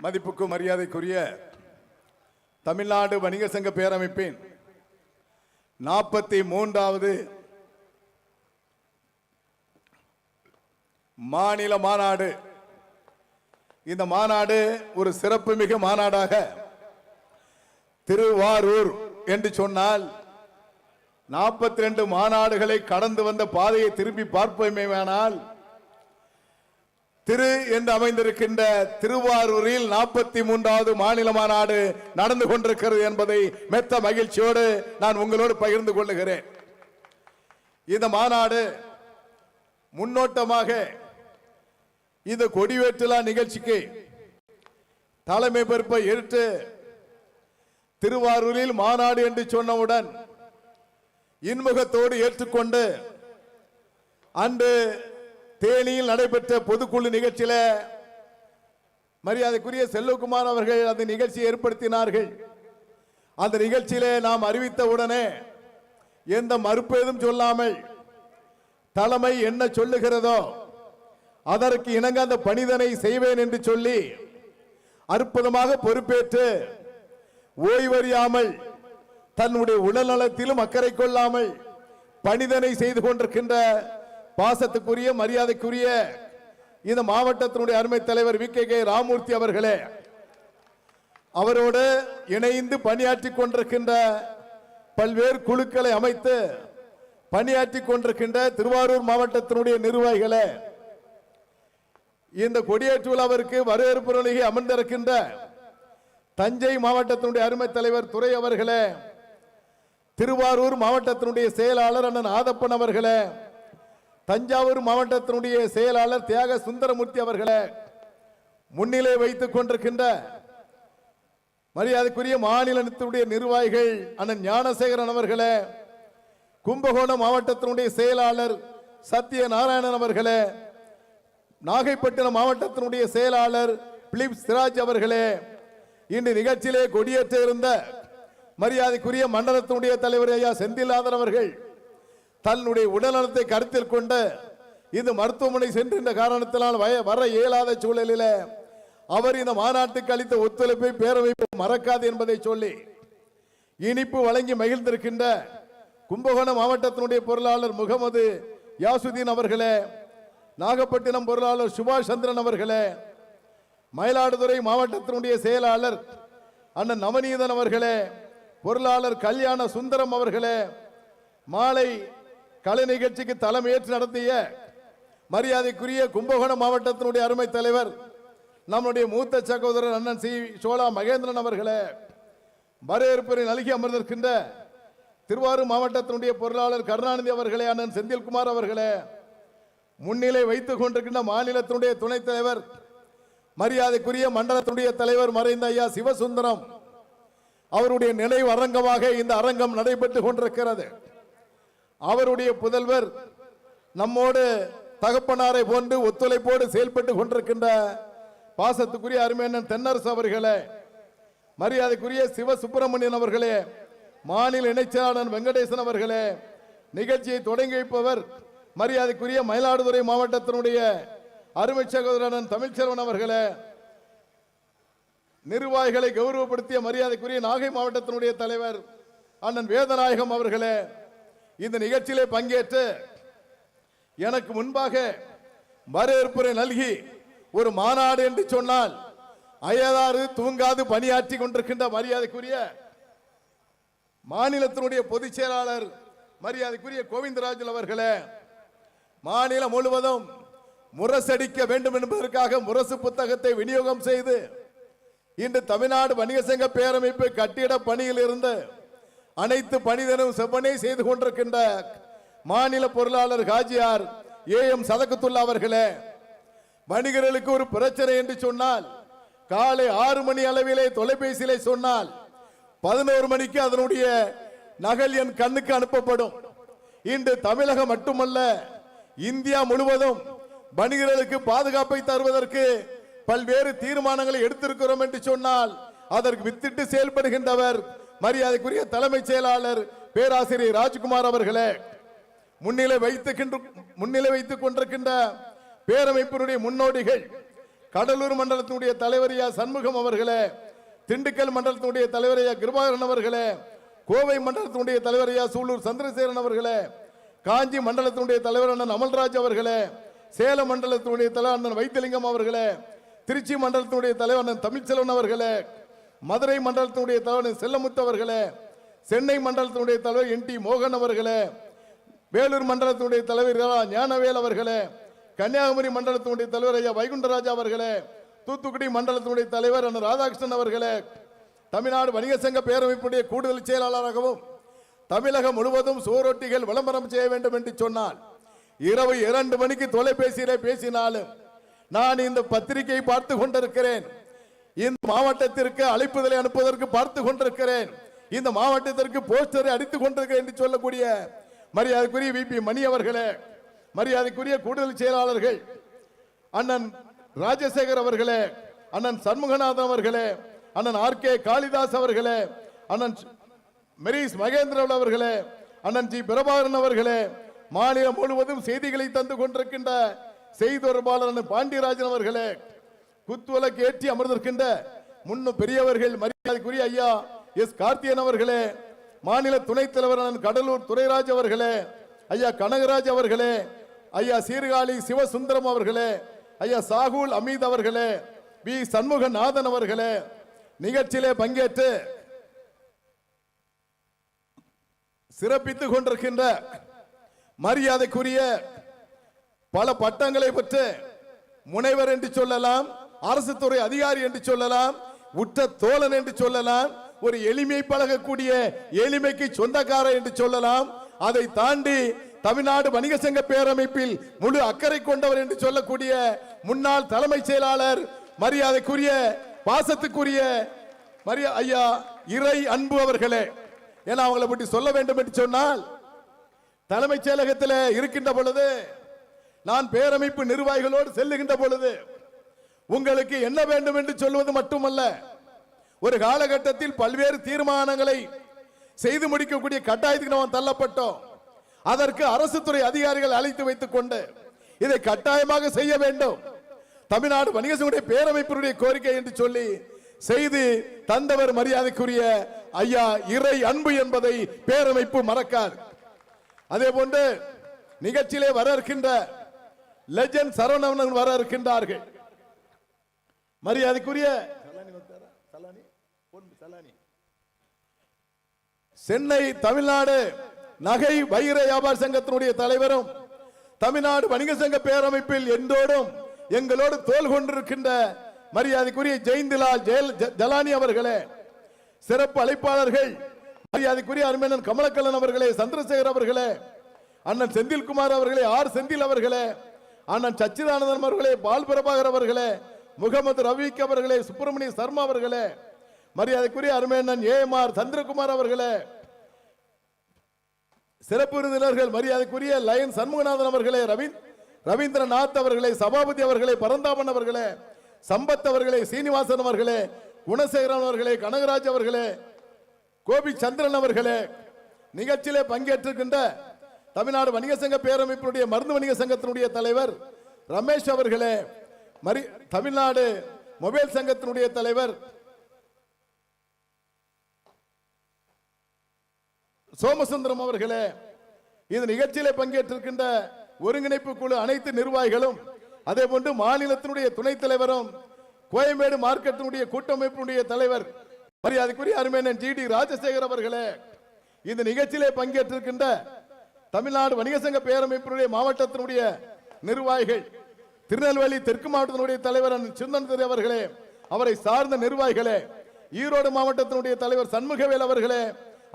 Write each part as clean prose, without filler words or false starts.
மதிப்புக்கும் மரியாதைக்குரிய தமிழ்நாடு வணிக சங்க பேரமைப்பின் 43வது மாநில மாநாடு. இந்த மாநாடு ஒரு சிறப்புமிகு மாநாடாக திருவாரூர் என்று சொன்னால் 42 மாநாடுகளை கடந்து வந்த பாதையை திரும்பி பார்ப்போமேயானால் திரு என்று அமைந்திருக்கின்ற திருவாரூரில் 43வது மாநில மாநாடு நடந்து கொண்டிருக்கிறது என்பதை மெத்த மகிழ்ச்சியோடு நான் உங்களோடு பகிர்ந்து கொள்ளுகிறேன். இந்த மாநாடு முன்னோட்டமாக இந்த கொடிவேற்றலா நிகழ்ச்சிக்கு தலைமை பொறுப்பை ஏற்று திருவாரூரில் மாநாடு என்று சொன்னவுடன் இன்முகத்தோடு ஏற்றுக்கொண்டு அன்று தேனியில் நடைபெற்ற பொதுக்குழு நிகழ்ச்சியில மரியாதைக்குரிய செல்வகுமார் அவர்கள் அந்த நிகழ்ச்சியை ஏற்படுத்தினார்கள். அந்த நிகழ்ச்சியிலே நாம் அறிவித்த உடனே எந்த மறுப்பு ஏதும் சொல்லாமல் தலைமை என்ன சொல்லுகிறதோ அதற்கு இணங்க அந்த பணிதனை செய்வேன் என்று சொல்லி அற்புதமாக பொறுப்பேற்று ஓய்வறியாமல் தன்னுடைய உடல்நலத்திலும் அக்கறை கொள்ளாமல் பணிதனை செய்து கொண்டிருக்கின்ற பாசத்துக்குரிய மரியாதைக்குரிய இந்த மாவட்டத்தினுடைய அருமை தலைவர் வி.கே. ராமூர்த்தி அவர்களே, அவரோடு இணைந்து பணியாற்றி கொண்டிருக்கின்ற பல்வேறு குழுக்களை அமைத்து பணியாற்றி கொண்டிருக்கின்ற திருவாரூர் மாவட்டத்தினுடைய நிர்வாகிகளே, இந்த கொடியேற்று விழாவிற்கு வரவேற்பு நிலையை அமர்ந்திருக்கின்ற தஞ்சை மாவட்டத்தினுடைய அருமை தலைவர் துரை அவர்களே, திருவாரூர் மாவட்டத்தினுடைய செயலாளர் அண்ணன் ஆதப்பன் அவர்களே, தஞ்சாவூர் மாவட்டத்தினுடைய செயலாளர் தியாக சுந்தரமூர்த்தி அவர்களே, முன்னிலை வைத்துக் கொண்டிருக்கின்ற மரியாதைக்குரிய மாநிலத்தினுடைய நிர்வாகிகள் அண்ணன் ஞானசேகரன் அவர்களே, கும்பகோணம் மாவட்டத்தினுடைய செயலாளர் சத்திய நாராயணன் அவர்களே, நாகைப்பட்டினம் மாவட்டத்தினுடைய செயலாளர் பிலிப் சிராஜ் அவர்களே, இன்று நிகழ்ச்சியிலே கொடியேற்ற இருந்த மரியாதைக்குரிய மண்டலத்தினுடைய தலைவர் ஐயா செந்தில்நாதன் அவர்கள் தன்னுடைய உடல்நலத்தை கருத்தில் கொண்டு இந்த மருத்துவமனை சென்ற காரணத்தினால் வர இயலாத சூழலில் அவர் இந்த மாநாட்டுக்கு அளித்த ஒத்துழைப்பை பேரவைப்பு மறக்காது என்பதை சொல்லி இனிப்பு வழங்கி மகிழ்ந்திருக்கின்ற கும்பகோணம் மாவட்டத்தினுடைய பொருளாளர் முகமது யாசுதீன் அவர்களே, நாகப்பட்டினம் பொருளாளர் சுபாஷ் சந்திரன் அவர்களே, மயிலாடுதுறை மாவட்டத்தினுடைய செயலாளர் அண்ணன் நவநீதன் அவர்களே, பொருளாளர் கல்யாண சுந்தரம் அவர்களே, மாலை கலை நிகழ்ச்சிக்கு தலைமையேற்று நடத்திய மரியாதைக்குரிய கும்பகோணம் மாவட்டத்தினுடைய அருமை தலைவர் நம்முடைய மூத்த சகோதரர் அண்ணன் சி சோழா மகேந்திரன் அவர்களே, வரவேற்புரை நல்கி அமர்ந்திருக்கின்ற திருவாரூர் மாவட்டத்தினுடைய பொருளாளர் கருணாநிதி அவர்களே, அண்ணன் செந்தில்குமார் அவர்களே, முன்னிலை வைத்துக் கொண்டிருக்கின்ற மாநிலத்தினுடைய துணைத் தலைவர் மரியாதைக்குரிய மண்டலத்தினுடைய தலைவர் மறைந்த ஐயா சிவசுந்தரம் அவருடைய நினைவு அரங்கமாக இந்த அரங்கம் நடைபெற்றுக் கொண்டிருக்கிறது. அவருடைய புதல்வர் நம்மோடு தகப்பனாரை போன்று ஒத்துழைப்போடு செயல்பட்டு கொண்டிருக்கின்ற பாசத்துக்குரிய அருமையண்ணன் தென்னரசு அவர்களே, மரியாதைக்குரிய சிவசுப்பிரமணியன் அவர்களே, மாநில இணைச்செயலாளர் வெங்கடேசன் அவர்களே, நிகழ்ச்சியை தொடங்கி வைப்பவர் மரியாதைக்குரிய மயிலாடுதுறை மாவட்டத்தினுடைய அருமை சகோதரன் தமிழ்ச்செல்வன் அவர்களே, நிர்வாகிகளை கௌரவப்படுத்திய மரியாதைக்குரிய நாகை மாவட்டத்தினுடைய தலைவர் அண்ணன் வேதநாயகம் அவர்களே, இந்த நிகழ்ச்சியிலே பங்கேற்று எனக்கு முன்பாக வரவேற்புரை நல்கி ஒரு மாநாடு என்று சொன்னால் அயலாறு தூங்காது பணியாற்றி கொண்டிருக்கின்ற மரியாதைக்குரிய மாநிலத்தினுடைய பொதுச் செயலாளர் மரியாதைக்குரிய கோவிந்தராஜன் அவர்களே, மாநிலம் முழுவதும் முரசடிக்க வேண்டும் என்பதற்காக முரசு புத்தகத்தை விநியோகம் செய்து இன்று தமிழ்நாடு வணிக சங்க பேரமைப்பு கட்டிட பணியில் இருந்து அனைத்து பணிதனும் செவ்வனே செய்து கொண்டிருக்கின்ற மாநில பொருளாளர் காஜியார் ஏஎம் சதகத்துல்லா அவர்களே, வணிகர்களுக்கு ஒரு பிரச்சனை என்று சொன்னால் காலை 6 மணி அளவிலே தொலைபேசியிலே சொன்னால் 11 மணிக்கு அதனுடைய நகல் என் கண்ணுக்கு அனுப்பப்படும். இன்று தமிழகம் மட்டுமல்ல இந்தியா முழுவதும் வணிகர்களுக்கு பாதுகாப்பை தருவதற்கு பல்வேறு தீர்மானங்களை எடுத்திருக்கிறோம் என்று சொன்னால் அதற்கு வித்திட்டு செயல்படுகின்றவர் மரியாதைக்குரிய தலைமைச் செயலாளர் பேராசிரியர் ராஜ்குமார் அவர்களே, முன்னிலை வைத்துக் கொண்டிருக்கின்ற பேரமைப்பினுடைய முன்னோடிகள் கடலூர் மண்டலத்தினுடைய தலைவர் ஐயா சண்முகம் அவர்களே, திண்டுக்கல் மண்டலத்தினுடைய தலைவர் ஐயா கிருபாகரன் அவர்களே, கோவை மண்டலத்தினுடைய தலைவர் ஐயா சூலூர் சந்திரசேகரன் அவர்களே, காஞ்சி மண்டலத்தினுடைய தலைவர் அண்ணன் அமல்ராஜ் அவர்களே, சேலம் மண்டலத்தினுடைய தலைவர் அண்ணன் வைத்தியலிங்கம் அவர்களே, திருச்சி மண்டலத்தினுடைய தலைவர் அண்ணன் தமிழ்ச்செல்வன் அவர்களே, மதுரை மண்டலத்தினுடைய தலைவர் செல்லமுத்து அவர்களே, சென்னை மண்டலத்தினுடைய தலைவர் என் டி மோகன் அவர்களே, வேலூர் மண்டலத்தினுடைய தலைவர் ஞானவேல் அவர்களே, கன்னியாகுமரி மண்டலத்தினுடைய தலைவர் ஐயா வைகுண்டராஜா அவர்களே, தூத்துக்குடி மண்டலத்தினுடைய தலைவர் அண்ணன் ராதாகிருஷ்ணன் அவர்களே, தமிழ்நாடு வணிக சங்க பேரமைப்புடைய கூடுதல் செயலாளராகவும் தமிழகம் முழுவதும் சுவரொட்டிகள் விளம்பரம் செய்ய வேண்டும் என்று சொன்னால் இரவு 2 மணிக்கு தொலைபேசியிலே பேசினாலும் நான் இந்த பத்திரிகையை பார்த்து கொண்டிருக்கிறேன். இந்த மாவட்டத்திற்கு அழைப்புதலை அனுப்புவதற்கு பார்த்து கொண்டிருக்கிறேன். இந்த மாவட்டத்திற்கு போஸ்டரை அடித்துக் கொண்டிருக்கிறேன் என்று சொல்லக்கூடிய மரியாதைக்குரிய விபி மணி அவர்களே, மரியாதைக்குரிய கூடுதல் செயலாளர்கள் அண்ணன் ராஜசேகர் அவர்களே, அண்ணன் சண்முகநாதன் அவர்களே, அண்ணன் ஆர் கே காளிதாஸ் அவர்களே, அண்ணன் மெரிஸ் மகேந்திரன் அவர்களே, அண்ணன் ஜி பிரபாகரன் அவர்களே, மாநிலம் முழுவதும் செய்திகளை தந்து கொண்டிருக்கின்ற செய்தி தொடர்பாளர் பாண்டியராஜன் அவர்களே, குத்துவிளக்கு ஏற்றி அமர்ந்திருக்கின்ற முன்னும் பெரியவர்கள் மரியாதைக்குரிய ஐயா எஸ் கார்த்தியன் அவர்களே, மாநில துணைத் தலைவர் கடலூர் துரைராஜ் அவர்களே, ஐயா கனகராஜ் அவர்களே, ஐயா சீர்காழி சிவசுந்தரம் அவர்களே, ஐயா சாகுல் அமீத் அவர்களே, வி சண்முகநாதன் அவர்களே, நிகழ்ச்சியிலே பங்கேற்று சிறப்பித்துக் கொண்டிருக்கின்ற மரியாதைக்குரிய பல பட்டங்களை பெற்று முனைவர் என்று சொல்லலாம், அரசு துறை அதிகாரி என்று சொல்லலாம், உற்ற தோழன் என்று சொல்லலாம், ஒரு எளிமை பழகக்கூடிய எளிமைக்கு சொந்தக்காரர் என்று சொல்லலாம், அதை தாண்டி தமிழ்நாடு வணிக சங்க பேரமைப்பில் முழு அக்கறை கொண்டவர் என்று சொல்லக்கூடிய முன்னாள் தலைமைச் செயலாளர் மரியாதைக்குரிய பாசத்துக்குரிய ஐயா இறை அன்பு அவர்களே. ஏன்னா அவங்களை பற்றி சொல்ல வேண்டும் என்று சொன்னால் தலைமைச் செயலகத்தில் இருக்கின்ற பொழுது நான் பேரமைப்பு நிர்வாகிகளோடு செல்லுகின்ற பொழுது உங்களுக்கு என்ன வேண்டும் என்று சொல்வது மட்டுமல்ல, ஒரு காலகட்டத்தில் பல்வேறு தீர்மானங்களை செய்து முடிக்கக்கூடிய கட்டாயத்துக்கு நாம் தள்ளப்பட்டோம். அதற்கு அரசு துறை அதிகாரிகள் அழைத்து வைத்துக் கொண்டு இதை கட்டாயமாக செய்ய வேண்டும், தமிழ்நாடு வணிக சங்க பேரமைப்பினுடைய கோரிக்கை என்று சொல்லி செய்து தந்தவர் மரியாதைக்குரிய ஐயா இறை அன்பு என்பதை பேரமைப்பு மறக்காது. அதே போன்று நிகழ்ச்சியிலே வர இருக்கின்ற லெஜண்ட் சரவணன் வர இருக்கின்றார்கள். மரியாதைக்குரிய சென்னை தமிழ்நாடு நகை வைர வியாபார சங்கத்தினுடைய தலைவரும் தமிழ்நாடு வணிக சங்க பேரமைப்பில் என்றோடும் எங்களோடு தோல் கொண்டிருக்கின்ற மரியாதைக்குரிய ஜெயந்திலால் ஜலானி அவர்களே, சிறப்பு அழைப்பாளர்கள் மரியாதைக்குரிய அருமையன் கமலக்கல்லன் அவர்களே, சந்திரசேகர் அவர்களே, அண்ணன் செந்தில்குமார் அவர்களே, ஆர் செந்தில் அவர்களே, அண்ணன் சச்சிதானந்தன் அவர்களே, பால் பிரபாகர் அவர்களே, முகமது ரவீக் அவர்களே, சுப்பிரமணிய சர்மா அவர்களே, மரியாதைக்குரிய அருமையண்ணன் ஏஎம்ஆர் சந்திரகுமார் அவர்களே, சிறப்பு விருந்தினர்கள் மரியாதைக்குரிய லயன் சண்முகநாதன் அவர்களே, ரவீந்திரநாத் அவர்களே, சபாபதி அவர்களே, பரந்தாபன் அவர்களே, சம்பத் அவர்களே, சீனிவாசன் அவர்களே, குணசேகரன் அவர்களே, கனகராஜ் அவர்களே, கோபி சந்திரன் அவர்களே, நிகழ்ச்சியிலே பங்கேற்றிருக்கின்ற தமிழ்நாடு வணிக சங்க பேரமைப்பினுடைய மருந்து வணிக சங்கத்தினுடைய தலைவர் ரமேஷ் அவர்களே, தமிழ்நாடு மொபைல் சங்கத்தினுடைய தலைவர் சோமசுந்தரம் அவர்களே, இந்த நிகழ்ச்சியிலே பங்கேற்றிருக்கின்ற ஒருங்கிணைப்பு குழு அனைத்து நிர்வாகிகளும், அதே போன்று மாநிலத்தினுடைய துணைத் தலைவரும் கோயம்பேடு மார்க்கெட்டினுடைய கூட்டமைப்பினுடைய தலைவர் மரியாதைக்குரிய அருமையன் ஜிடி ராஜசேகர் அவர்களே, இந்த நிகழ்ச்சியிலே பங்கேற்றிருக்கின்ற தமிழ்நாடு வணிக சங்க பேரமைப்பினுடைய மாவட்டத்தினுடைய நிர்வாகிகள், திருநெல்வேலி தெற்கு மாவட்டத்தினுடைய தலைவர் சிந்தன் அவர்களே, அவரை சார்ந்த நிர்வாகிகளே, ஈரோடு மாவட்டத்தினுடைய தலைவர் சண்முகவேல் அவர்களே,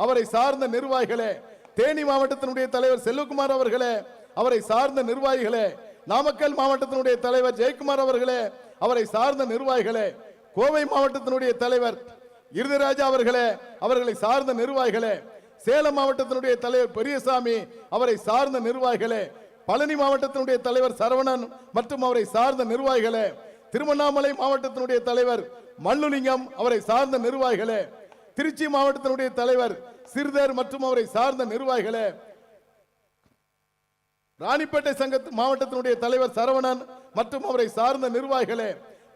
அவரை சார்ந்த நிர்வாகிகளே, தேனி மாவட்டத்தினுடைய தலைவர் செல்வகுமார் அவர்களே, அவரை சார்ந்த நிர்வாகிகளே, நாமக்கல் மாவட்டத்தினுடைய தலைவர் ஜெயக்குமார் அவர்களே, அவரை சார்ந்த நிர்வாகிகளே, கோவை மாவட்டத்தினுடைய தலைவர் இருதராஜா அவர்களே, அவர்களை சார்ந்த நிர்வாகிகளே, சேலம் மாவட்டத்தினுடைய தலைவர் பெரியசாமி அவரை சார்ந்த நிர்வாகிகளே, பழனி மாவட்டத்தினுடைய தலைவர் சரவணன் மற்றும் அவரை சார்ந்த நிர்வாகிகளே, திருவண்ணாமலை மாவட்டத்தினுடைய தலைவர் மல்லுலிங்கம் அவரை சார்ந்த நிர்வாகிகளே, திருச்சி மாவட்டத்தினுடைய தலைவர் சிறுதர் மற்றும் அவரை சார்ந்த நிர்வாகிகளே, ராணிப்பேட்டை சங்க மாவட்டத்தினுடைய தலைவர் சரவணன் மற்றும் அவரை சார்ந்த நிர்வாகிகளே,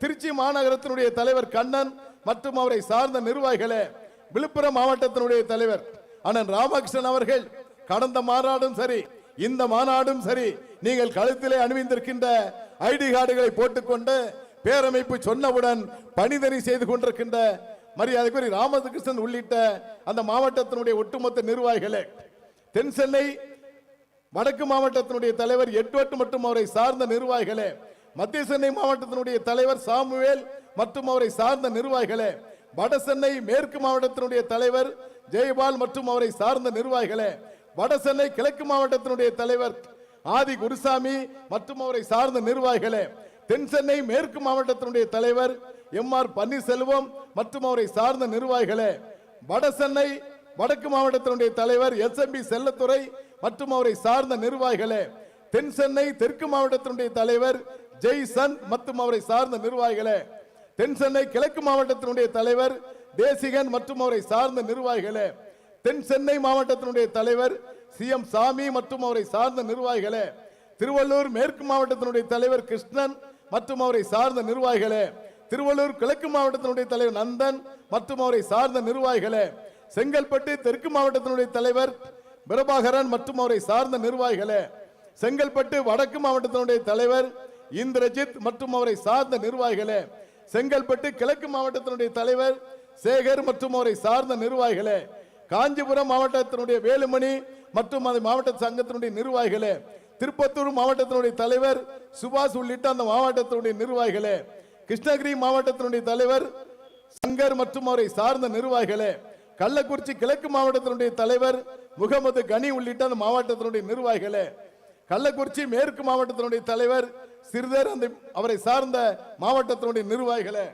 திருச்சி மாநகரத்தினுடைய தலைவர் கண்ணன் மற்றும் அவரை சார்ந்த நிர்வாகிகளே, விழுப்புரம் மாவட்டத்தினுடைய தலைவர் அண்ணன் ராமகிருஷ்ணன் அவர்கள் கடந்த மாநாடும் சரி இந்த மாநாடும் சரி நீங்கள் கழுத்திலே அணிவித்திருக்கின்ற ஐடி கார்டுகளை போட்டுக்கொண்டு பேரமைப்பு சொன்னவுடன் பணிதறி செய்து கொண்டிருக்கின்ற மரியாதைக்குரிய ராமகிருஷ்ணன் உள்ளிட்ட அந்த மாவட்டத்தினுடைய ஒட்டுமொத்த நிர்வாகிகளே, தென் சென்னை வடக்கு மாவட்டத்தினுடைய தலைவர் எட்வர்ட் மற்றும் அவரை சார்ந்த நிர்வாகிகளே, மத்திய சென்னை மாவட்டத்தினுடைய தலைவர் சாமுவேல் மற்றும் அவரை சார்ந்த நிர்வாகிகளே, வட சென்னை மேற்கு மாவட்டத்தினுடைய தலைவர் ஜெயபால் மற்றும் அவரை சார்ந்த நிர்வாகிகளே, வட சென்னை கிழக்கு மாவட்டத்தினுடைய தலைவர் ஆதி குருசாமி மற்றும் அவரை சார்ந்த நிர்வாகிகளே, தென் சென்னை மேற்கு மாவட்டத்தினுடைய தலைவர் எம்.ஆர். பன்னீர்செல்வம் மற்றும் அவரை சார்ந்த நிர்வாகிகளே, வட சென்னை வடக்கு மாவட்டத்தினுடைய தலைவர் எஸ்.எம்.பி. செல்லத்துறை மற்றும் அவரை சார்ந்த நிர்வாகிகளே, தென் சென்னை தெற்கு மாவட்டத்தினுடைய தலைவர் ஜெய்சன் மற்றும் அவரை சார்ந்த நிர்வாகிகளே, தென் சென்னை கிழக்கு மாவட்டத்தினுடைய தலைவர் தேசிகன் மற்றும் அவரை சார்ந்த நிர்வாகிகளே, தென் சென்னை மாவட்டத்தினுடைய தலைவர் சி.எம். சாமி மற்றும் அவரை சார்ந்த நிர்வாகிகளே, திருவள்ளூர் மேற்கு மாவட்டத்தினுடைய தலைவர் கிருஷ்ணன் மற்றும் அவரை சார்ந்த நிர்வாகிகளே, திருவள்ளூர் கிழக்கு மாவட்டத்தினுடைய தலைவர் நந்தன் மற்றும் அவரை சார்ந்த நிர்வாகிகளே, செங்கல்பட்டு தெற்கு மாவட்டத்தினுடைய தலைவர் பிரபாகரன் மற்றும் அவரை சார்ந்த நிர்வாகிகளே, செங்கல்பட்டு வடக்கு மாவட்டத்தினுடைய தலைவர் இந்திரஜித் மற்றும் அவரை சார்ந்த நிர்வாகிகளே, செங்கல்பட்டு கிழக்கு மாவட்டத்தினுடைய தலைவர் சேகர் மற்றும் அவரை சார்ந்த நிர்வாகிகளே, காஞ்சிபுரம் மாவட்டத்தினுடைய வேலுமணி மற்றும் அந்த மாவட்ட சங்கத்தினுடைய நிர்வாகிகளே, திருப்பத்தூர் மாவட்டத்தினுடைய தலைவர் சுபாஷ் உள்ளிட்ட அந்த மாவட்டத்தினுடைய நிர்வாகிகளே, கிருஷ்ணகிரி மாவட்டத்தினுடைய தலைவர் சங்கர் மற்றும் அவரை சார்ந்த நிர்வாகிகளே, கள்ளக்குறிச்சி கிழக்கு மாவட்டத்தினுடைய தலைவர் முகமது கனி உள்ளிட்ட அந்த மாவட்டத்தினுடைய நிர்வாகிகளே, கள்ளக்குறிச்சி மேற்கு மாவட்டத்தினுடைய தலைவர் சிறிதர் அந்த அவரை சார்ந்த மாவட்டத்தினுடைய நிர்வாகிகளே,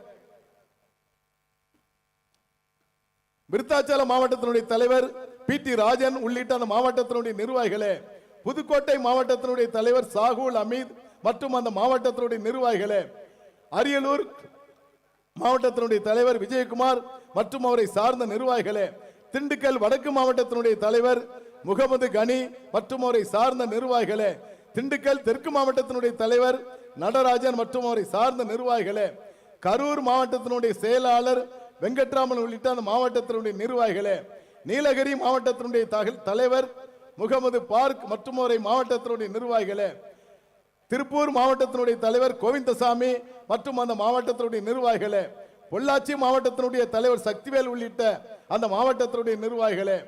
விருத்தாச்சலம் மாவட்டத்தினுடைய தலைவர் பி.டி. ராஜன் உள்ளிட்ட அந்த மாவட்டத்தினுடைய நிர்வாகிகளே, புதுக்கோட்டை மாவட்டத்தினுடைய தலைவர் சாகுல் அமீத் மற்றும் அந்த மாவட்டத்தினுடைய நிர்வாகிகளே, அரியலூர் மாவட்டத்தினுடைய தலைவர் விஜயகுமார் மற்றும் அவரை சார்ந்த நிர்வாகிகளே, திண்டுக்கல் வடக்கு மாவட்டத்தினுடைய தலைவர் முகமது கனி மற்றும் அவரை சார்ந்த நிர்வாகிகளே, திண்டுக்கல் தெற்கு மாவட்டத்தினுடைய தலைவர் நடராஜன் மற்றும் அவரை சார்ந்த நிர்வாகிகளே, கரூர் மாவட்டத்தினுடைய செயலாளர் வெங்கட்ராமன் உள்ளிட்ட அந்த மாவட்டத்தினுடைய நிர்வாகிகளே, நீலகிரி மாவட்டத்தினுடைய தலைவர் முகமது பார்க் மற்றும் அவரை மாவட்டத்தினுடைய நிர்வாகிகளே, திருப்பூர் மாவட்டத்தினுடைய தலைவர் கோவிந்தசாமி மற்றும் அந்த மாவட்டத்தினுடைய நிர்வாகிகளே, பொள்ளாச்சி மாவட்டத்தினுடைய தலைவர் சக்திவேல் உள்ளிட்ட அந்த மாவட்டத்தினுடைய நிர்வாகிகளே,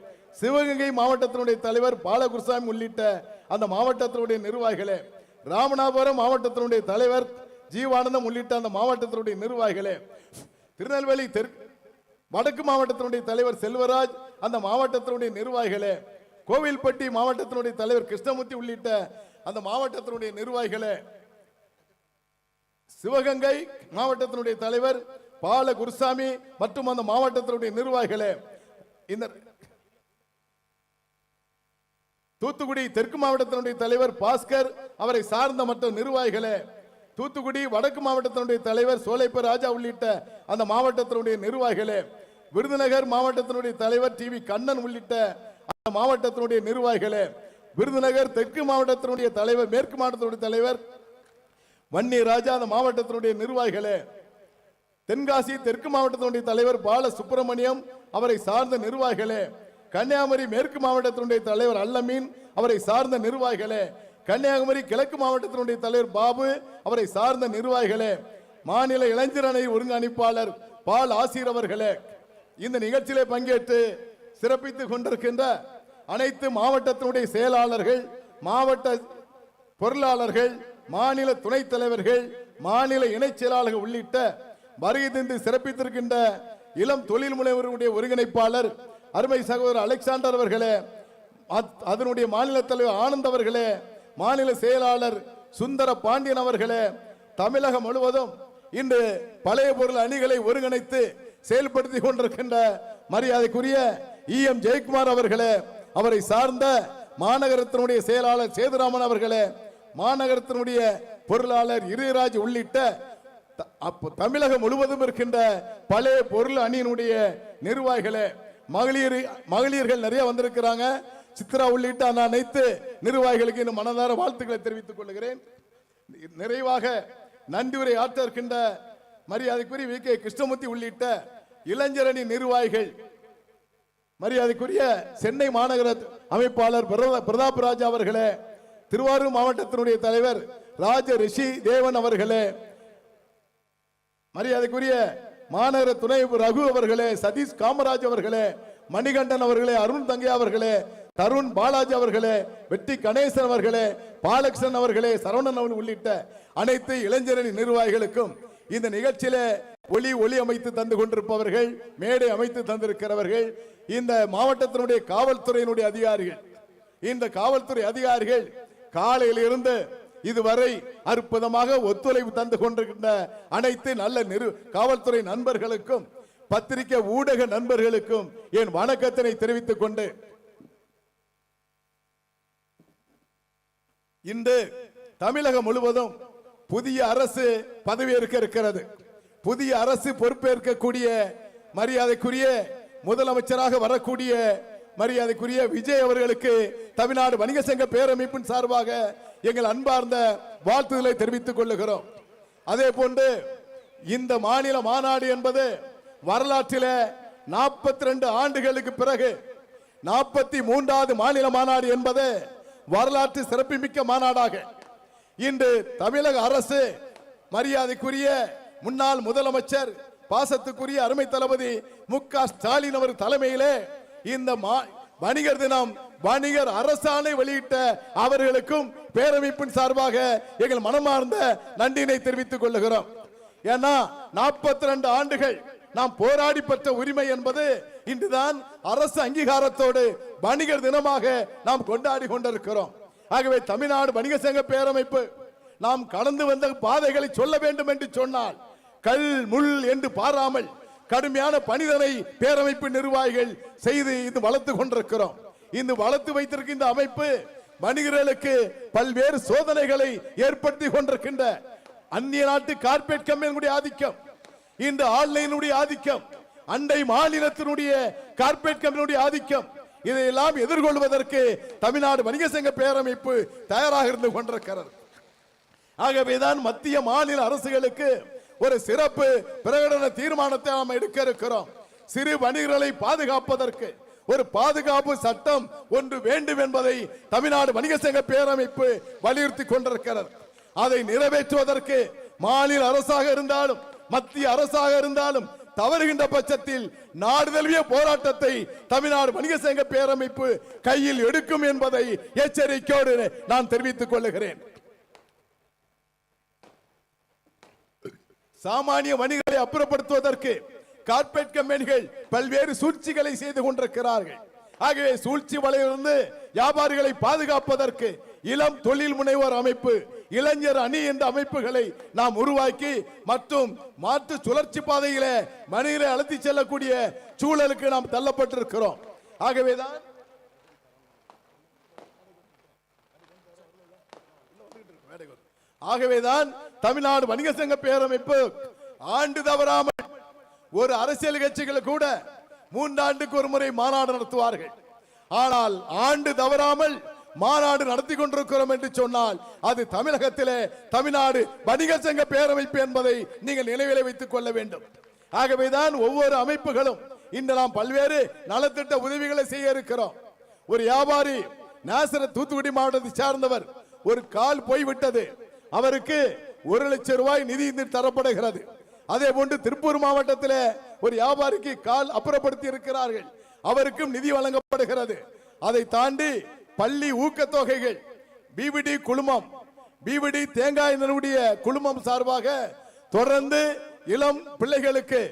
சிவகங்கை மாவட்டத்தினுடைய தலைவர் பாலகுருசாமி உள்ளிட்ட அந்த மாவட்டத்தினுடைய நிர்வாகிகளே, ராமநாதபுரம் மாவட்டத்தினுடைய தலைவர் ஜீவானந்தம் உள்ளிட்ட அந்த மாவட்டத்தினுடைய நிர்வாகிகளே, திருநெல்வேலி வடக்கு மாவட்டத்தினுடைய தலைவர் செல்வராஜ் அந்த மாவட்டத்தினுடைய நிர்வாகிகளே, கோவில்பட்டி மாவட்டத்தினுடைய தலைவர் கிருஷ்ணமூர்த்தி உள்ளிட்ட அந்த மாவட்டத்தினுடைய நிர்வாகிகளே, சிவகங்கை மாவட்டத்தினுடைய தலைவர் பால குருசாமி மற்றும் அந்த மாவட்டத்தினுடைய நிர்வாகிகளே, இந்த தூத்துக்குடி தெற்கு மாவட்டத்தினுடைய தலைவர் பாஸ்கர் அவரை சார்ந்த மற்ற நிர்வாகிகளே, தூத்துக்குடி வடக்கு மாவட்டத்தினுடைய தலைவர் சோலைப்பர் ராஜா உள்ளிட்ட அந்த மாவட்டத்தினுடைய நிர்வாகிகளே, விருதுநகர் மாவட்டத்தினுடைய தலைவர் டி.வி. கண்ணன் உள்ளிட்ட அந்த மாவட்டத்தினுடைய நிர்வாகிகளே, விருதுநகர் தெற்கு மாவட்டத்தினுடைய தலைவர் மேற்கு மாவட்டத்தினுடைய தலைவர் வன்னி ராஜா அந்த மாவட்டத்தினுடைய நிர்வாகிகளே, தென்காசி தெற்கு மாவட்டத்தினுடைய தலைவர் பால சுப்பிரமணியம் அவரை சார்ந்த நிர்வாகிகளே, கன்னியாகுமரி மேற்கு மாவட்டத்தினுடைய தலைவர் அல்லமீன் அவரை சார்ந்த நிர்வாகிகளே, கன்னியாகுமரி கிழக்கு மாவட்டத்தினுடைய தலைவர் பாபு அவரை சார்ந்த நிர்வாகிகளே, மாநில இளைஞர் அணி ஒருங்கிணைப்பாளர் பால் ஆசிர் அவர்களே, இந்த நிகழ்ச்சியிலே பங்கேற்று சிறப்பித்துக் கொண்டிருக்கின்ற அனைத்து மாவட்டத்தினுடைய செயலாளர்கள், மாவட்ட பொருளாளர்கள், மாநில துணைத் தலைவர்கள், மாநில இணைச் செயலாளர்கள் உள்ளிட்ட வருகை தந்து சிறப்பித்திருக்கின்ற இளம் தொழில் முனைவர்களுடைய ஒருங்கிணைப்பாளர் அருமை சகோதரர் அலெக்சாண்டர் அவர்களே, அதனுடைய மாநில தலைவர் ஆனந்த் அவர்களே, மாநில செயலாளர் சுந்தர பாண்டியன் அவர்களே, தமிழகம் முழுவதும் இன்று பழைய பொருள் அணிகளை ஒருங்கிணைத்து செயல்படுத்திக் கொண்டிருக்கின்ற மரியாதைக்குரிய E.M. ஜெயக்குமார் அவர்களே, அவரை சார்ந்த மாநகரத்தினுடைய செயலாளர் சேதுராமன் அவர்களே, மாநகரத்தினுடைய பொருளாளர் இரியராஜ் உள்ளிட்ட தமிழகம் முழுவதும் இருக்கின்ற பழைய பொருள் அணியினுடைய நிர்வாகிகளே, மகளிர்கள் நிறைய வந்திருக்கிறாங்க. சித்ரா உள்ளிட்ட அனைத்து நிர்வாகிகளுக்கு இந்த மனதார வாழ்த்துக்களை தெரிவித்துக் கொள்கிறேன். நிறைவாக நன்றி உரை ஆற்ற இருக்கின்ற மரியாதைக்குரிய வி கே கிருஷ்ணமூர்த்தி உள்ளிட்ட இளைஞரணி நிர்வாகிகள், மரியாதைக்குரிய சென்னை மாநகர அமைப்பாளர் பிரதாப் ராஜா அவர்களே, திருவாரூர் மாவட்டத்தினுடைய தலைவர் ராஜ ரிஷி தேவன் அவர்களே, மரியாதைக்குரிய மாநகர துணை ரகு அவர்களே, சதீஷ் காமராஜ் அவர்களே, மணிகண்டன் அவர்களே, அருண் தங்கை அவர்களே, தருண் பாலாஜி அவர்களே, வெட்டி கணேசன் அவர்களே, பாலகிருஷ்ணன் அவர்களே, சரவணன் அவர்கள் உள்ளிட்ட அனைத்து இளைஞரணி நிர்வாகிகளுக்கும் இந்த நிகழ்ச்சியில ஒளி அமைத்து தந்து கொண்டிருப்பவர்கள், மேடை அமைத்து தந்திருக்கிறவர்கள், இந்த மாவட்டத்தினுடைய காவல்துறையினுடைய அதிகாரிகள், இந்த காவல்துறை அதிகாரிகள் காலையில் இருந்து இதுவரை அற்புதமாக ஒத்துழைப்பு தந்து கொண்டிருக்கின்ற அனைத்து நல்ல காவல்துறை நண்பர்களுக்கும் பத்திரிகை ஊடக நண்பர்களுக்கும் என் வணக்கத்தினை தெரிவித்துக் கொண்டு, இன்று தமிழகம் முழுவதும் புதிய அரசு பதவியேற்க இருக்கிறது. புதிய அரசு பொறுப்பேற்கக்கூடிய மரியாதைக்குரிய முதலமைச்சராக வரக்கூடிய மரியாதைக்குரிய விஜய் அவர்களுக்கு தமிழ்நாடு வணிக சங்க பேரமைப்பின் சார்பாக எங்கள் அன்பார்ந்த வாழ்த்துதலை தெரிவித்துக் கொள்ளுகிறோம். அதே போன்று இந்த மாநில மாநாடு என்பது வரலாற்றில் 42 ஆண்டுகளுக்கு பிறகு 43வது மாநில மாநாடு என்பது வரலாற்று சிறப்புமிக்க மாநாடாக இன்று தமிழக அரசு மரியாதைக்குரிய முன்னாள் முதலமைச்சர் பாசத்துக்குரிய அருமை தளபதி மு.க. ஸ்டாலின் அவர் தலைமையிலே இந்த வணிகர் தினம் வணிகர் அரசாணை வெளியிட்ட அவர்களுக்கும் பேரமைப்பின் சார்பாக எங்கள் மனமார்ந்த நன்றியினை தெரிவித்துக் கொள்ளுகிறோம். ஏன்னா 42 ஆண்டுகள் நாம் போராடி பெற்ற உரிமை என்பது இன்றுதான் அரசு அங்கீகாரத்தோடு வணிகர் தினமாக நாம் கொண்டாடி கொண்டிருக்கிறோம். ஆகவே தமிழ்நாடு வணிக சங்க பேரமைப்பு நாம் கடந்து வந்த பாதைகளை சொல்ல வேண்டும் என்று சொன்னால் கல் முள் என்று பாராமல் கடுமையான பணிதனை பேரமைப்பு நிர்வாகிகள் செய்து இது வளர்த்து கொண்டிருக்கிறோம். இந்த வளர்த்து வைத்திருக்கின்ற இந்த அமைப்பு வணிகர்களுக்கு பல்வேறு சோதனைகளை ஏற்படுத்தி கொண்டிருக்கின்ற அந்நிய நாட்டு கார்பரேட் கம்பெனிகளுடைய ஆதிக்கம், இந்த ஆன்லைனுடைய ஆதிக்கம், அண்டை மாநிலத்தினுடைய கார்பரேட் கம்பெனியுடைய ஆதிக்கம், இதையெல்லாம் எதிர்கொள்வதற்கு தமிழ்நாடு வணிக சங்க பேரமைப்பு தயாராக இருந்து கொண்டிருக்கிறது. ஆகவேதான் மத்திய மாநில அரசுகளுக்கு ஒரு சிறப்பு பிரகடன தீர்மானத்தை நாம் எடுக்க இருக்கிறோம். சிறு வணிகர்களை பாதுகாப்பதற்கு ஒரு பாதுகாப்பு சட்டம் ஒன்று வேண்டும் என்பதை தமிழ்நாடு வணிக சங்க பேரமைப்பு வலியுறுத்தி கொண்டிருக்கிறது. அதை நிறைவேற்றுவதற்கு மாநில அரசாக இருந்தாலும் மத்திய அரசாக இருந்தாலும் தவறுகின்ற பட்சத்தில் நாடு தழுவிய போராட்டத்தை தமிழ்நாடு வணிக சங்க பேரமைப்பு கையில் எடுக்கும் என்பதை எச்சரிக்கையோடு நான் தெரிவித்துக் கொள்ளுகிறேன். சாமானிய வணிகர்களை அப்புறப்படுத்துவதற்கு கார்பரேட் கம்பெனிகள் பல்வேறு சூழ்ச்சிகளை செய்து கொண்டிருக்கிறார்கள். ஆகவே சூழ்ச்சி வலையிலிருந்து வியாபாரிகளை பாதுகாப்பதற்கு இளம் தொழில் முனைவோர் அமைப்பு, இளைஞர் அணி என்ற அமைப்புகளை நாம் உருவாக்கி மற்றும் மாற்று சுழற்சி பாதையில மனிதரை அழைத்து செல்லக்கூடிய சூழலுக்கு நாம் தள்ளப்பட்டிருக்கிறோம். ஆகவேதான் தமிழ்நாடு வணிக சங்க பேரமைப்பு ஆண்டு தவறாமல் ஒரு அரசியல் கட்சிகள் கூட 3 ஆண்டுக்கு ஒரு முறை மாநாடு நடத்துவார்கள். ஆனால் ஆண்டு தவறாமல் மாநாடு நடத்தி கொண்டிருக்கிறோம் என்று சொன்னால் அது தமிழகத்திலே தமிழ்நாடு வணிக சங்க பேரமைப்பு என்பதை நீங்கள் நினைவில் வைத்துக் கொள்ள வேண்டும். ஆகவேதான் ஒவ்வொரு அமைப்புகளும் இன்று நாம் பல்வேறு நலத்திட்ட உதவிகளை செய்ய இருக்கிறோம். ஒரு வியாபாரி நாசரத் தூத்துக்குடி மாவட்டத்தை சார்ந்தவர், ஒரு கால் போய்விட்டது, அவருக்கு 1 லட்சம் ரூபாய் நிதி தரப்படுகிறது. அதே போன்று திருப்பூர் மாவட்டத்தில் ஒரு வியாபாரிக்கு கால் அப்புறப்படுத்தி இருக்கிறார்கள், அவருக்கும் நிதி வழங்கப்படுகிறது. அதை தாண்டி பள்ளி ஊக்கத்தொகைகள், பிவிடி குழுமம், பிவிடி தேங்காய் குழுமம் சார்பாக தொடர்ந்து இளம் பிள்ளைகளுக்கு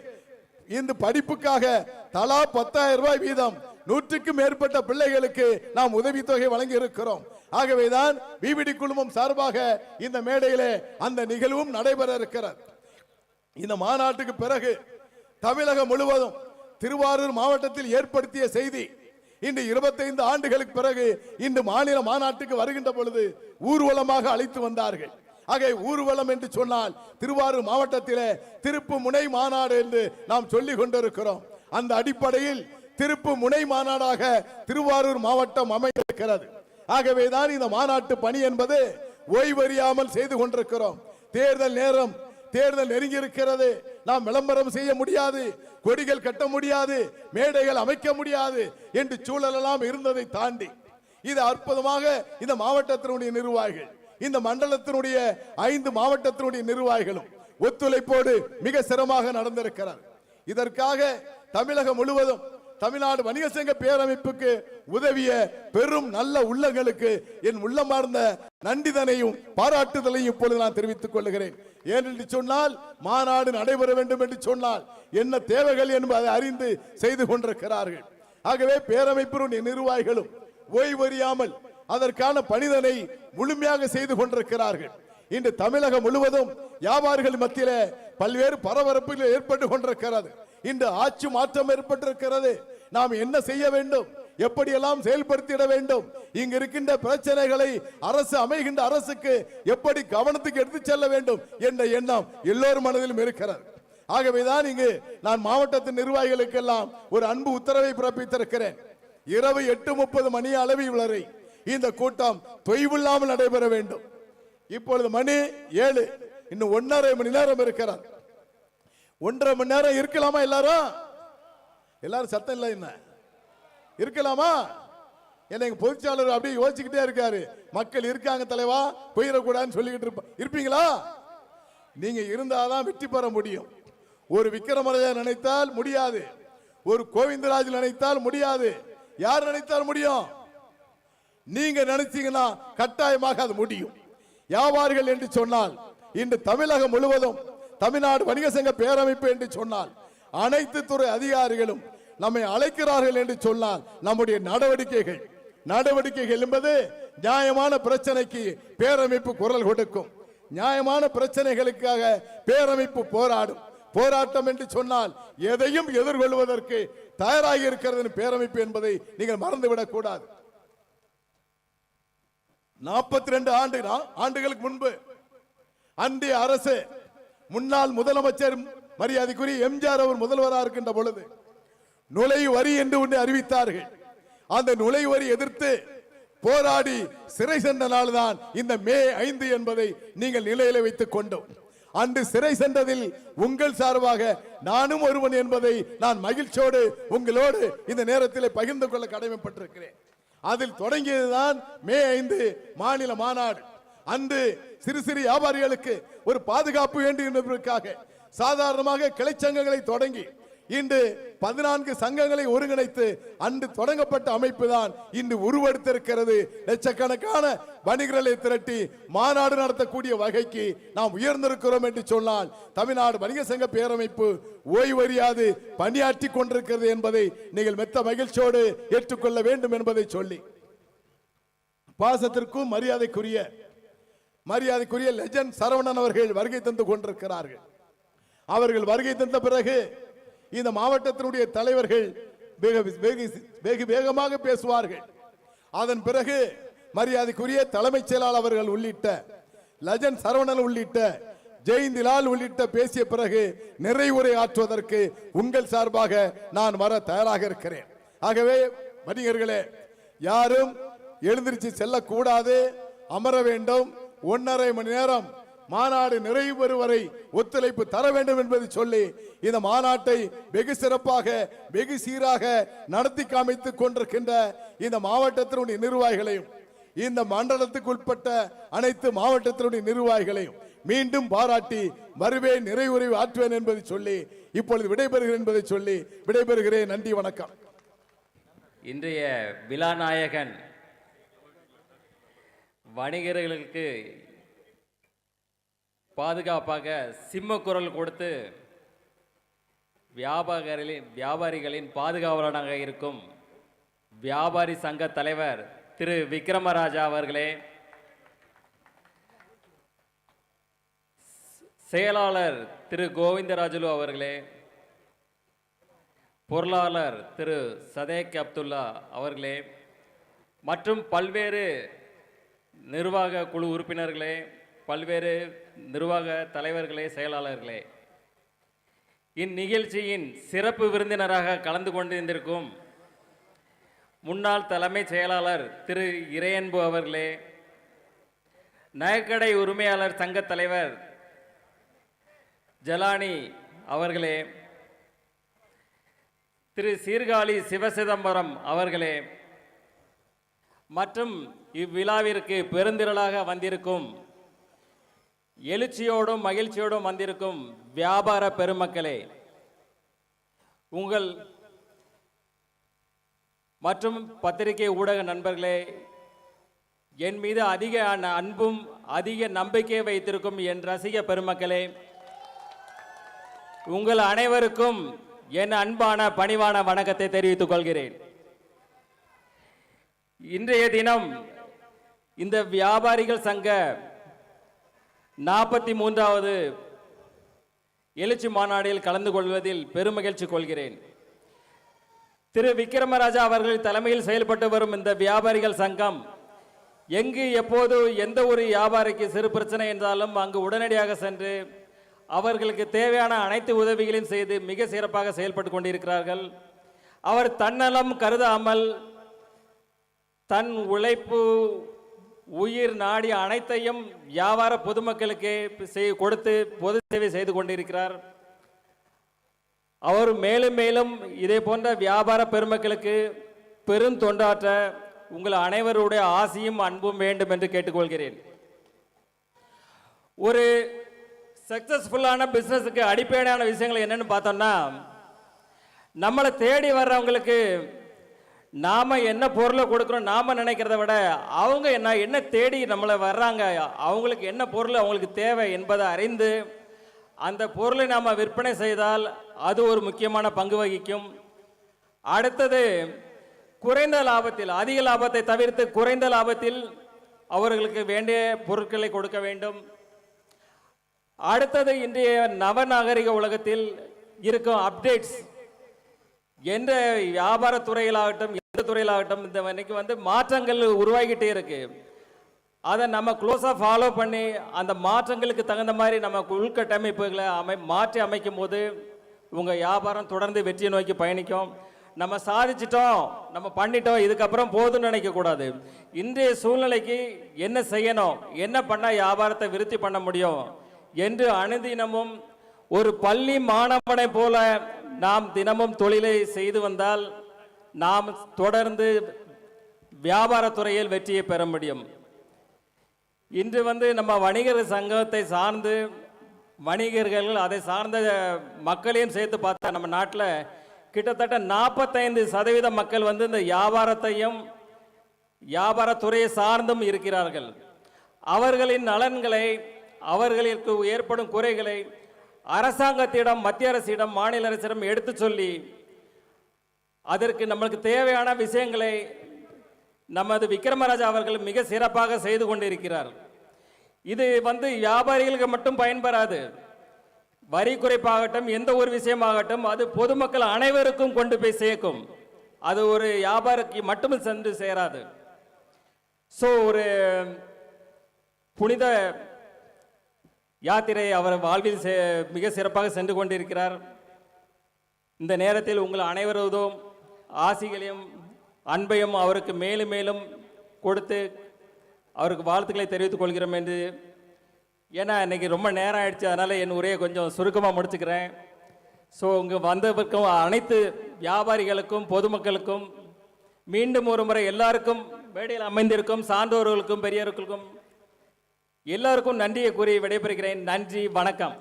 இந்த படிப்புக்காக தலா 10,000 ரூபாய் வீதம் 100க்கும் மேற்பட்ட பிள்ளைகளுக்கு நாம் உதவித்தொகை வழங்கி இருக்கிறோம். ஆகவேதான் பிவிடி குழுமம் சார்பாக இந்த மேடையிலே அந்த நிகழ்வும் நடைபெற இருக்கிறது. இந்த மாநாட்டுக்கு பிறகு தமிழகம் முழுவதும் திருவாரூர் மாவட்டத்தில் ஏற்படுத்திய செய்தி, இன்று 25 ஆண்டுகளுக்கு பிறகு இந்த மாநில மாநாட்டுக்கு வருகின்ற பொழுது ஊர்வலமாக அழைத்து வந்தார்கள். ஆக ஊர்வலம் என்று சொன்னால் திருவாரூர் மாவட்டத்திலே திருப்பு முனை மாநாடு என்று நாம் சொல்லிக் கொண்டிருக்கிறோம். அந்த அடிப்படையில் திருப்பு முனை மாநாடாக திருவாரூர் மாவட்டம் அமைந்திருக்கிறது. ஆகவேதான் இந்த மாநாட்டு பணி என்பது ஓய்வறியாமல் செய்து கொண்டிருக்கிறோம். தேர்தல் நேரம், தேர்தல் நெருங்கி இருக்கிறது, நாம் விளம்பரம் செய்ய முடியாது, கொடிகள் கட்ட முடியாது, மேடைகள் அமைக்க முடியாது என்று சூழலெல்லாம் இருந்ததை தாண்டி இது அற்புதமாக இந்த மாவட்டத்தினுடைய நிர்வாகிகள், இந்த மண்டலத்தினுடைய 5 மாவட்டத்தினுடைய நிர்வாகிகளும் ஒத்துழைப்போடு மிக சிரமமாக நடந்திருக்கிறார். இதற்காக தமிழகம் முழுவதும் தமிழ்நாடு வணிக சங்க பேரமைப்புக்கு உதவிய பெரும் நல்ல உள்ளங்களுக்கு என் உள்ளமார்ந்த நன்றிதனையும் பாராட்டுதலையும் இப்பொழுது நான் தெரிவித்துக் கொள்கிறேன். ஏனென்று சொன்னால் மாநாடு நடைபெற வேண்டும் என்று சொன்னால் என்ன தேவைகள் என்பதை அறிந்து செய்து கொண்டிருக்கிறார்கள். ஆகவே பேரமைப்பினுடைய நிர்வாகிகளும் ஓய்வறியாமல் அதற்கான பணிதனை முழுமையாக செய்து கொண்டிருக்கிறார்கள். இன்று தமிழகம் முழுவதும் வியாபாரிகள் மத்தியிலே பல்வேறு பரபரப்புகள் ஏற்பட்டு கொண்டிருக்கிறது. இன்று ஆட்சி மாற்றம் ஏற்பட்டிருக்கிறது. நாம் என்ன செய்ய வேண்டும், எப்படியெல்லாம் செயல்படுத்திட வேண்டும், இங்கு இருக்கின்ற பிரச்சனைகளை அரசு அமைகின்ற அரசுக்கு எப்படி கவனத்துக்கு எடுத்து செல்ல வேண்டும் என்ற எண்ணம் எல்லோரும் மனதிலும் இருக்கிறது. ஆகவேதான் இங்கு நான் மாவட்டத்தின் நிர்வாகிகளுக்கெல்லாம் ஒரு அன்பு உத்தரவை பிறப்பித்திருக்கிறேன். இரவு 8:30 மணி அளவில் வரை இந்த கூட்டம் தொய்வில்லாமல் நடைபெற வேண்டும். இப்பொழுது மணி 7, இன்னும் 1.5 மணி நேரம் இருக்கிறார். 1.5 மணி நேரம் இருக்கலாமா? எல்லாரும் சத்தம் இல்லை, என்ன இருக்கலாமா? என்ன பொதுச்சாளர் அப்படியே யோசிச்சுக்கிட்டே இருக்காரு, மக்கள் இருக்காங்க தலைவா, போயிடக்கூடாதுன்னு சொல்லிக்கிட்டு இருப்பீங்களா? நீங்க இருந்தாதான் வெற்றி பெற முடியும். ஒரு விக்ரமராஜா நினைத்தால் முடியாது, ஒரு கோவிந்தராஜ் நினைத்தால் முடியாது. யார் நினைத்தால் முடியும்? நீங்க நினைச்சீங்கன்னா கட்டாயமாக அது முடியும். வியாபாரிகள் என்று சொன்னால் இன்று தமிழகம் முழுவதும் தமிழ்நாடு வணிக சங்க பேரமைப்பு என்று சொன்னால் அனைத்து துறை அதிகாரிகளும் நம்மை அழைக்கிறார்கள் என்று சொன்னால் நம்முடைய நடவடிக்கைகள் என்பது நியாயமான பிரச்சனைக்கு பேரமைப்பு குரல் கொடுக்கும். நியாயமான பிரச்சனைகளுக்காக பேரமைப்பு போராடும். போராட்டம் என்று சொன்னால் எதையும் எதிர்கொள்வதற்கு தயாராகி இருக்கிறது பேரமைப்பு என்பதை நீங்கள் மறந்துவிடக் கூடாது. 42 ஆண்டுகளுக்கு முன்பு அன்றைய அரசு முன்னாள் முதலமைச்சர் மரியாதைக்குரிய எம்ஜிஆர் அவர் முதல்வராக இருக்கின்ற பொழுது நுழைவு வரி என்று ஒன்று அறிவித்தார்கள். அந்த நுழைவு வரி எதிர்த்து போராடி சிறை சென்ற நாள் தான் இந்த மே 5 என்பதை நீங்கள் நிலையில வைத்துக் கொண்டோம். அன்று சிறை சென்றதில் உங்கள் சார்பாக நானும் ஒருவன் என்பதை நான் மகிழ்ச்சியோடு உங்களோடு இந்த நேரத்தில் பகிர்ந்து கொள்ள கடமைப்பட்டிருக்கிறேன். அதில் தொடங்கியதுதான் மே 5 மாநில மாநாடு. அன்று சிறு சிறு வியாபாரிகளுக்கு ஒரு பாதுகாப்பு வேண்டும் என்பதற்காக சாதாரணமாக கிளை சங்கங்களை தொடங்கி இன்று 14 சங்கங்களை ஒருங்கிணைத்து அன்று தொடங்கப்பட்ட அமைப்பு தான் இன்று உருவெடுத்திருக்கிறது. லட்சக்கணக்கான வணிகர்களை திரட்டி மாநாடு நடத்தக்கூடிய வகைக்கு நாம் உயர்ந்திருக்கிறோம் என்று சொன்னால் தமிழ்நாடு வணிக சங்க பேரமைப்பு ஓய்வறியாது பணியாற்றி கொண்டிருக்கிறது என்பதை நீங்கள் மெத்த மகிழ்ச்சியோடு ஏற்றுக்கொள்ள வேண்டும் என்பதை சொல்லி, பாசத்திற்கும் மரியாதைக்குரிய லெஜண்ட் சரவணன் அவர்கள் வருகை தந்து கொண்டிருக்கிறார்கள். அவர்கள் வருகை தந்த பிறகு இந்த மாவட்டத்தினுடைய தலைவர்கள் வெகு வேகமாக பேசுவார்கள். அதன் பிறகு மரியாதைக்குரிய தலைமைச் செயலாளர் அவர்கள் உள்ளிட்ட லெஜண்ட் சரவணன் உள்ளிட்ட ஜெயந்திலால் உள்ளிட்ட பேசிய பிறகு நிறைவுரை ஆற்றுவதற்கு உங்கள் சார்பாக நான் வர தயாராக இருக்கிறேன். ஆகவே வணிகர்களே, யாரும் எழுந்திருச்சு செல்லக்கூடாது, அமர வேண்டும். 1.5 மணி நேரம் மாநாடு நிறைவு பெறும் வரை ஒத்துழைப்பு தர வேண்டும் என்பதை சொல்லி இந்த மாநாட்டை வெகு சிறப்பாக வெகு சீராக நடத்தி காமித்துக் கொண்டிருக்கின்ற இந்த மாவட்டத்தினுடைய நிர்வாகிகளையும் இந்த மண்டலத்துக்கு உட்பட்ட அனைத்து மாவட்டத்தினுடைய நிர்வாகிகளையும் மீண்டும் பாராட்டி வருவேன், நிறைவுரை ஆற்றுவேன் என்பதை சொல்லி இப்பொழுது விடைபெறுகிறேன் என்பதை சொல்லி விடைபெறுகிறேன். நன்றி, வணக்கம். இன்றைய விழாநாயகன் வணிகர்களுக்கு பாதுகாப்பாக சிம்ம குரல் கொடுத்து வியாபாரிகளின் பாதுகாவலனாக இருக்கும் வியாபாரி சங்க தலைவர் திரு விக்ரமராஜா அவர்களே, செயலாளர் திரு கோவிந்தராஜுலு அவர்களே, பொருளாளர் திரு சதேக் அப்துல்லா அவர்களே மற்றும் பல்வேறு நிர்வாக குழு உறுப்பினர்களே, பல்வேறு நிர்வாக தலைவர்களே, செயலாளர்களே, இந்நிகழ்ச்சியின் சிறப்பு விருந்தினராக கலந்து கொண்டிருந்திருக்கும் முன்னாள் தலைமைச் செயலாளர் திரு இறையன்பு அவர்களே, நகைக்கடை உரிமையாளர் சங்க தலைவர் ஜலானி அவர்களே, திரு சீர்காழி சிவசிதம்பரம் அவர்களே, மற்றும் இவ்விழாவிற்கு பெருந்திரளாக வந்திருக்கும் எழுச்சியோடும் மகிழ்ச்சியோடும் வந்திருக்கும் வியாபார பெருமக்களே, உங்கள் மற்றும் பத்திரிகை ஊடக நண்பர்களே, என் மீது அதிக அன்பும் அதிக நம்பிக்கை வைத்திருக்கும் என் ரசிக பெருமக்களே, உங்கள் அனைவருக்கும் என் அன்பான பணிவான வணக்கத்தை தெரிவித்துக் கொள்கிறேன். இன்றைய தினம் இந்த வியாபாரிகள் சங்க 43வது எழுச்சி மாநாட்டில் கலந்து கொள்வதில் பெருமகிழ்ச்சி கொள்கிறேன். திரு விக்ரமராஜா அவர்கள் தலைமையில் செயல்பட்டு வரும் இந்த வியாபாரிகள் சங்கம் எங்கு எப்போது எந்த ஒரு வியாபாரிக்கு சிறு பிரச்சனை என்றாலும் அங்கு உடனடியாக சென்று அவர்களுக்கு தேவையான அனைத்து உதவிகளையும் செய்து மிக சிறப்பாக செயல்பட்டு கொண்டிருக்கிறார்கள். அவர் தன்னலம் கருதாமல் தன் உழைப்பு உயிர் நாடி அனைத்தையும் வியாபார பொதுமக்களுக்கு கொடுத்து பொது சேவை செய்து கொண்டிருக்கிறார். அவர் மேலும் மேலும் இதே போன்ற வியாபார பெருமக்களுக்கு பெரும் தொண்டாற்ற உங்கள் அனைவருடைய ஆசையும் அன்பும் வேண்டும் என்று கேட்டுக்கொள்கிறேன். ஒரு சக்சஸ்ஃபுல்லான பிஸ்னஸுக்கு அடிப்படையான விஷயங்கள் என்னன்னு பார்த்தோம்னா, நம்மளை தேடி வர்றவங்களுக்கு நாம என்ன பொருளை கொடுக்குறோம் நாம நினைக்கிறத விட அவங்க என்ன தேடி நம்மளை வர்றாங்க, அவங்களுக்கு என்ன பொருள் அவங்களுக்கு தேவை என்பதை அறிந்து அந்த பொருளை நாம் விற்பனை செய்தால் அது ஒரு முக்கியமான பங்கு வகிக்கும். அடுத்தது, குறைந்த லாபத்தில் அதிக லாபத்தை தவிர்த்து குறைந்த லாபத்தில் அவர்களுக்கு வேண்டிய பொருட்களை கொடுக்க வேண்டும். அடுத்தது, இன்றைய நவநாகரிக உலகத்தில் இருக்கும் அப்டேட்ஸ் எந்த வியாபார துறையிலாகட்டும் எந்த துறையிலாகட்டும் இந்த இன்னைக்கு மாற்றங்கள் உருவாகிட்டே இருக்கு. அதை நம்ம க்ளோஸாக ஃபாலோ பண்ணி அந்த மாற்றங்களுக்கு தகுந்த மாதிரி நம்ம உள்கட்டமைப்புகளை மாற்றி அமைக்கும் போது உங்கள் வியாபாரம் தொடர்ந்து வெற்றியை நோக்கி பயணிக்கும். நம்ம சாதிச்சிட்டோம், நம்ம பண்ணிட்டோம், இதுக்கப்புறம் போதும்னு நினைக்கக்கூடாது. இன்றைய சூழ்நிலைக்கு என்ன செய்யணும், என்ன பண்ணால் வியாபாரத்தை விருத்தி பண்ண முடியும் என்று அனுதினமும் ஒரு பள்ளி மாணவனை போல நாம் தினமும் தொழிலை செய்து வந்தால் நாம் தொடர்ந்து வியாபாரத்துறையில் வெற்றியை பெற முடியும். இன்று நம்ம வணிகர் சங்கத்தை சார்ந்து வணிகர்கள் அதை சார்ந்த மக்களையும் சேர்த்து பார்த்தா நம்ம நாட்டில் கிட்டத்தட்ட 45% மக்கள் இந்த வியாபாரத்தையும் வியாபாரத்துறையை சார்ந்தும் இருக்கிறார்கள். அவர்களின் நலன்களை அவர்களுக்கு ஏற்படும் குறைகளை அரசாங்கத்திடம் மத்திய அரசிடம் மாநில அரசிடம் எடுத்து சொல்லி அதற்கு நம்மளுக்கு தேவையான விஷயங்களை நமது விக்ரமராஜா அவர்கள் மிக சிறப்பாக செய்து கொண்டிருக்கிறார். இது வியாபாரிகளுக்கு மட்டும் பயன்பெறாது, வரி குறைப்பாகட்டும் எந்த ஒரு விஷயமாகட்டும் அது பொதுமக்கள் அனைவருக்கும் கொண்டு போய் சேர்க்கும். அது ஒரு வியாபாரிக்கு மட்டும் சென்று சேராது. ஸோ ஒரு புனித யாத்திரை அவர் வாழ்வில் மிக சிறப்பாக சென்று கொண்டிருக்கிறார். இந்த நேரத்தில் உங்கள் அனைவரதும் ஆசிகளையும் அன்பையும் அவருக்கு மேலும் மேலும் கொடுத்து அவருக்கு வாழ்த்துக்களை தெரிவித்துக் கொள்கிறோம் என்று. ஏன்னா இன்னைக்கு ரொம்ப நேரம் ஆயிடுச்சு, அதனால் என் உரையை கொஞ்சம் சுருக்கமாக முடிச்சுக்கிறேன். ஸோ இங்கே வந்தவருக்கும் அனைத்து வியாபாரிகளுக்கும் பொதுமக்களுக்கும் மீண்டும் ஒரு முறை எல்லாருக்கும் மேடையில் அமைந்திருக்கும் சான்றோர்களுக்கும் பெரியவர்களுக்கும் எல்லாருக்கும் நன்றியை கூறி விடைபெறுகிறேன். நன்றி, வணக்கம்.